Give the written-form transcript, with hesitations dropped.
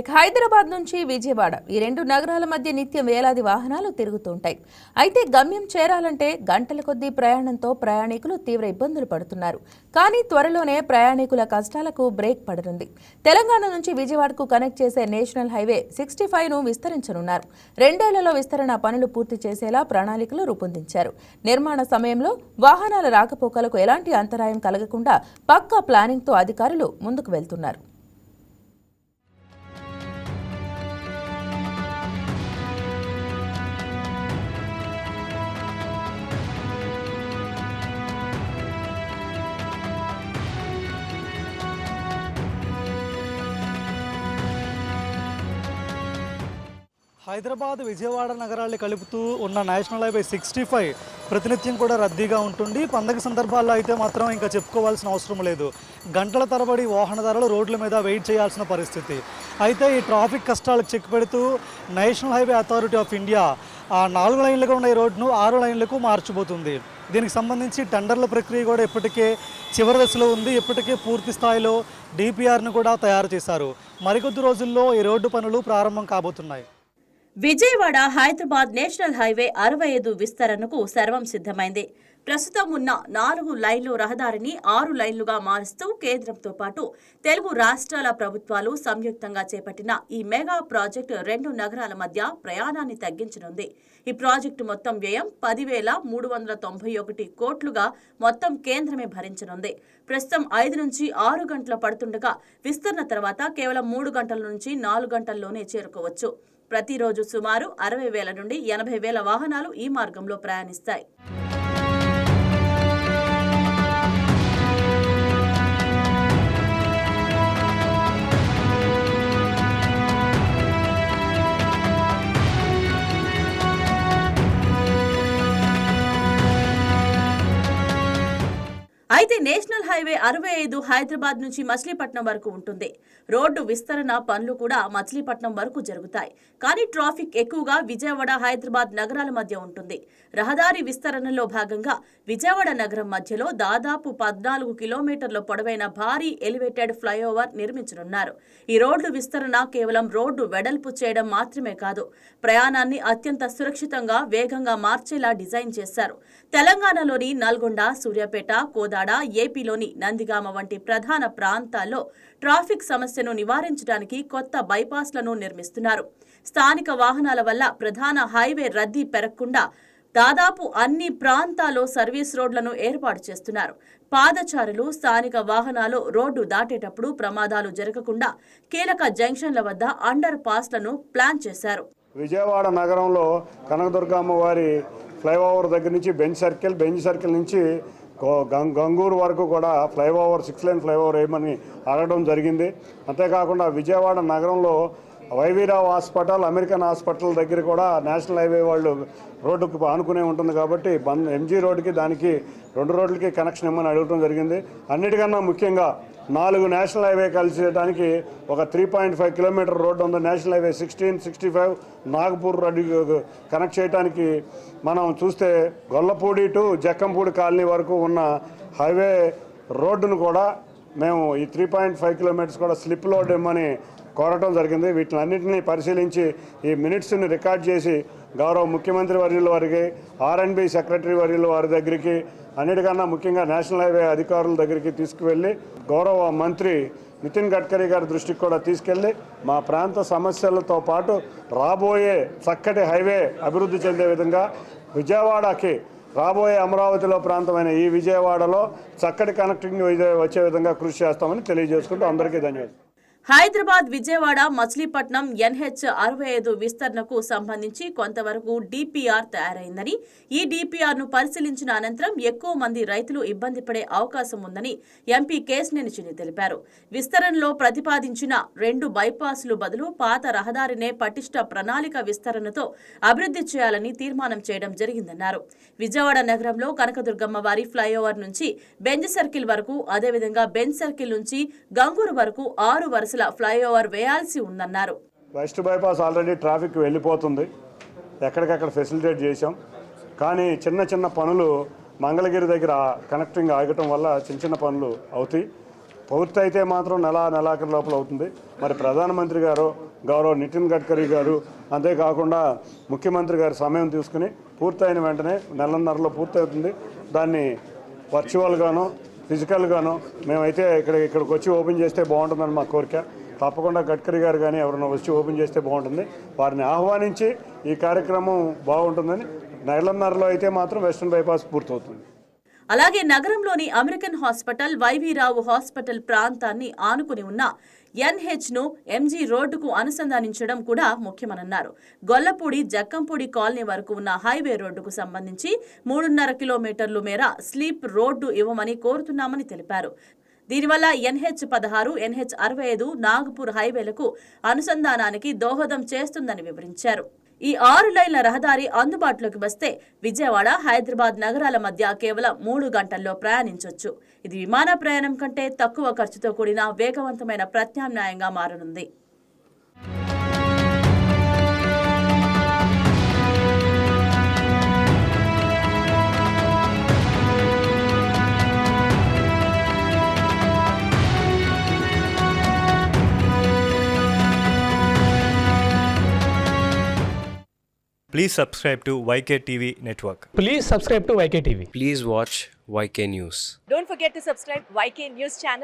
హైదరాబాద్ నుంచి విజయవాడ ఈ రెండు నగరాల మధ్య నిత్యం వేలాది వాహనాలు తిరుగుతుంటాయి. అయితే గమ్యం చేరాలంటే గంటల కొద్దీ ప్రయాణంతో ప్రయాణికులు తీవ్ర ఇబ్బందులు పడుతున్నారు. కానీ త్వరలోనే ప్రయాణికుల కష్టాలకు బ్రేక్ పడనుంది. తెలంగాణ నుంచి విజయవాడకు కనెక్ట్ చేసే నేషనల్ హైవే 65ను విస్తరించనున్నారు. 2 ఏళ్లలో విస్తరణ పనులు పూర్తి చేసేలా ప్రణాళికలు రూపొందించారు. నిర్మాణ సమయంలో వాహనాల రాకపోకలకు ఎలాంటి అంతరాయం కలగకుండా పక్కా ప్లానింగ్తో అధికారులు ముందుకు వెళ్తున్నారు. హైదరాబాద్ విజయవాడ నగరాల్ని కలుపుతూ ఉన్న నేషనల్ హైవే 65 ప్రతినిత్యం కూడా రద్దీగా ఉంటుంది. పండగ సందర్భాల్లో అయితే మాత్రం ఇంకా చెప్పుకోవాల్సిన అవసరం లేదు. గంటల తరబడి వాహనదారులు రోడ్ల మీద వెయిట్ చేయాల్సిన పరిస్థితి. అయితే ఈ ట్రాఫిక్ కష్టాలకు చెక్ పెడుతూ national highway authority of India 4 లైన్లుగా ఉన్న ఈ రోడ్డును 6 లైన్లకు మార్చబోతుంది. దీనికి సంబంధించి టెండర్ల ప్రక్రియ కూడా ఇప్పటికే చివరి దశలో ఉంది. ఇప్పటికే పూర్తి స్థాయిలో డిపిఆర్ను కూడా తయారు చేశారు. మరికొద్ది రోజుల్లో ఈ రోడ్డు పనులు ప్రారంభం కాబోతున్నాయి. విజయవాడ హైదరాబాద్ నేషనల్ హైవే 65 విస్తరణకు సర్వం సిద్ధమైంది. ప్రస్తుతం ఉన్న 4 లైన్లు రహదారిని 6 లైన్లుగా మారుస్తూ కేంద్రంతో పాటు తెలుగు రాష్ట్రాల ప్రభుత్వాలు సంయుక్తంగా చేపట్టిన ఈ మెగా ప్రాజెక్టు 2 నగరాల మధ్య ప్రయాణాన్ని తగ్గించనుంది. ఈ ప్రాజెక్టు మొత్తం వ్యయం 10,391 కోట్లుగా మొత్తం కేంద్రమే భరించనుంది. ప్రస్తుతం 5 నుంచి 6 గంటల పడుతుండగా విస్తరణ తర్వాత కేవలం 3 గంటల నుంచి 4 గంటల్లోనే చేరుకోవచ్చు. ప్రతిరోజు సుమారు 60,000 నుండి 80,000 వాహనాలు ఈ మార్గంలో ప్రయాణిస్తాయి. అయితే నేషనల్ హైవే 65 హైదరాబాద్ నుంచి మచిలీపట్నం వరకు ఉంటుంది. రోడ్డు విస్తరణ పనులు కూడా మచిలీపట్నం వరకు జరుగుతాయి. కానీ ట్రాఫిక్ ఎక్కువగా విజయవాడ హైదరాబాద్ నగరాల మధ్య ఉంటుంది. రహదారి విస్తరణలో భాగంగా విజయవాడ నగరం మధ్యలో దాదాపు 14 కిలోమీటర్ల పొడవైన భారీ ఎలివేటెడ్ ఫ్లైఓవర్ నిర్మించనున్నారు. ఈ రోడ్డు విస్తరణ కేవలం రోడ్డు వెడల్పు చేయడం మాత్రమే కాదు, ప్రయాణాన్ని అత్యంత సురక్షితంగా వేగంగా మార్చేలా డిజైన్ చేశారు. తెలంగాణలోని నల్గొండ, సూర్యాపేట, కోదాడ, ఏపీలోని నందిగామ వంటి ప్రధాన ప్రాంతాల్లో ట్రాఫిక్ సమస్యను నివారించడానికి కొత్త బైపాస్లను నిర్మిస్తున్నారు. స్థానిక వాహనాల వల్ల ప్రధాన హైవే రద్దీ పెరగకుండా దాదాపు అన్ని ప్రాంతాల్లో సర్వీస్ రోడ్లను ఏర్పాటు చేస్తున్నారు. పాదచారులు, స్థానిక వాహనాలు రోడ్డు దాటేటప్పుడు ప్రమాదాలు జరగకుండా కీలక జంక్షన్ల వద్ద అండర్ పాస్లను ప్లాన్ చేశారు. విజయవాడ నగరంలో కనకదుర్గమ్మ వారి ఫ్లైఓవర్ దగ్గర నుంచి బెంజ్ సర్కిల్ నుంచి గంగూరు వరకు కూడా ఫ్లైఓవర్ 6 లైన్ ఫ్లైఓవర్ వేయమని అడగడం జరిగింది. అంతేకాకుండా విజయవాడ నగరంలో వైవీరావు హాస్పిటల్, అమెరికన్ హాస్పిటల్ దగ్గర కూడా నేషనల్ హైవే వాళ్ళు రోడ్డుకు ఆనుకునే ఉంటుంది కాబట్టి ఎంజీ రోడ్డుకి దానికి 2 రోడ్లకి కనెక్షన్ ఇవ్వమని అడగడం జరిగింది. అన్నిటికన్నా ముఖ్యంగా 4 నేషనల్ హైవే కలిసేయడానికి ఒక 3.5 కిలోమీటర్ రోడ్డు ఉంది. National highway 16, 65 Nagpur road connect చేయడానికి మనం చూస్తే గొల్లపూడి టు జక్కంపూడి కాలనీ వరకు ఉన్న హైవే రోడ్డును కూడా మేము ఈ 3.5 కిలోమీటర్స్ కూడా స్లిప్ లోడ్ ఇవ్వమని కోరటం జరిగింది. వీటినన్నింటినీ పరిశీలించి ఈ మినిట్స్ని రికార్డ్ చేసి గౌరవ ముఖ్యమంత్రి వర్యుల వారికి, R&B సెక్రటరీ వర్యుల వారి దగ్గరికి, అన్నిటికన్నా ముఖ్యంగా నేషనల్ హైవే అధికారుల దగ్గరికి తీసుకువెళ్ళి గౌరవ మంత్రి నితిన్ గడ్కరీ గారి దృష్టికి కూడా తీసుకెళ్ళి మా ప్రాంత సమస్యలతో పాటు రాబోయే చక్కటి హైవే అభివృద్ధి చెందే విధంగా విజయవాడకి రాబోయే అమరావతిలో ప్రాంతమైన ఈ విజయవాడలో చక్కటి కనెక్టింగ్ వచ్చే విధంగా కృషి చేస్తామని తెలియజేసుకుంటూ అందరికీ ధన్యవాదాలు. హైదరాబాద్ విజయవాడ మచిలీపట్నం NH 65 విస్తరణకు సంబంధించి కొంతవరకు డిపిఆర్ తయారైందని, ఈ డిపిఆర్ను పరిశీలించిన అనంతరం ఎక్కువ మంది రైతులు ఇబ్బంది పడే అవకాశం ఉందని ఎంపీ కేశినేని చిన్ని తెలిపారు. విస్తరణలో ప్రతిపాదించిన 2 బైపాస్లు బదులు పాత రహదారినే పటిష్ట ప్రణాళిక విస్తరణతో అభివృద్ధి చేయాలని తీర్మానం చేయడం జరిగిందన్నారు. విజయవాడ నగరంలో కనకదుర్గమ్మ వారి ఫ్లైఓవర్ నుంచి బెంజ్ సర్కిల్ వరకు, అదేవిధంగా బెంజ్ సర్కిల్ నుంచి గంగూరు వరకు 6 వరుసల ఫ్లైఓవర్ వేయాల్సి ఉందన్నారు. వెస్ట్ బైపాస్ ఆల్రెడీ ట్రాఫిక్ వెళ్ళిపోతుంది, ఎక్కడికక్కడ ఫెసిలిటేట్ చేశాం. కానీ చిన్న పనులు మంగళగిరి దగ్గర కనెక్టింగ్ ఆగటం వల్ల చిన్న పనులు అవుతాయి. పూర్తి అయితే మాత్రం నెలాఖరు లోపల అవుతుంది. మరి ప్రధానమంత్రి గారు గౌరవ నితిన్ గడ్కరీ గారు, అంతేకాకుండా ముఖ్యమంత్రి గారు సమయం తీసుకుని పూర్తయిన వెంటనే నెలన్నరలో పూర్తవుతుంది. దాన్ని వర్చువల్గానో ఫిజికల్గానో మేమైతే ఇక్కడికి వచ్చి ఓపెన్ చేస్తే బాగుంటుందని మా కోరిక. తప్పకుండా గడ్కరీ గారు కానీ ఎవరైనా వచ్చి ఓపెన్ చేస్తే బాగుంటుంది. వారిని ఆహ్వానించి ఈ కార్యక్రమం బాగుంటుందని. నెలన్నరలో అయితే మాత్రం వెస్టర్న్ బైపాస్ పూర్తవుతుంది. అలాగే నగరంలోని అమెరికన్ హాస్పిటల్, వైవి రావు హాస్పిటల్ ప్రాంతాన్ని ఆనుకుని ఉన్న ఎన్హెచ్ను ఎంజీ రోడ్డుకు అనుసంధానించడం కూడా ముఖ్యమన్నారు. గొల్లపూడి, జక్కంపూడి కాలనీ వరకు ఉన్న హైవే రోడ్డుకు సంబంధించి 3.5 కిలోమీటర్లు మేర స్లీప్ రోడ్డు ఇవ్వమని కోరుతున్నామని తెలిపారు. దీనివల్ల NH-16, NH-65 నాగపూర్ హైవేలకు అనుసంధానానికి దోహదం చేస్తుందని వివరించారు. ఈ 6 లైన్ల రహదారి అందుబాటులోకి వస్తే విజయవాడ, హైదరాబాద్ నగరాల మధ్య కేవలం 3 గంటల్లో ప్రయాణించొచ్చు. ఇది విమాన ప్రయాణం కంటే తక్కువ ఖర్చుతో కూడిన వేగవంతమైన ప్రత్యామ్నాయంగా మారనుంది. Please subscribe to YK TV Network. Please subscribe to YK TV. Please watch YK News. Don't forget to subscribe YK News channel.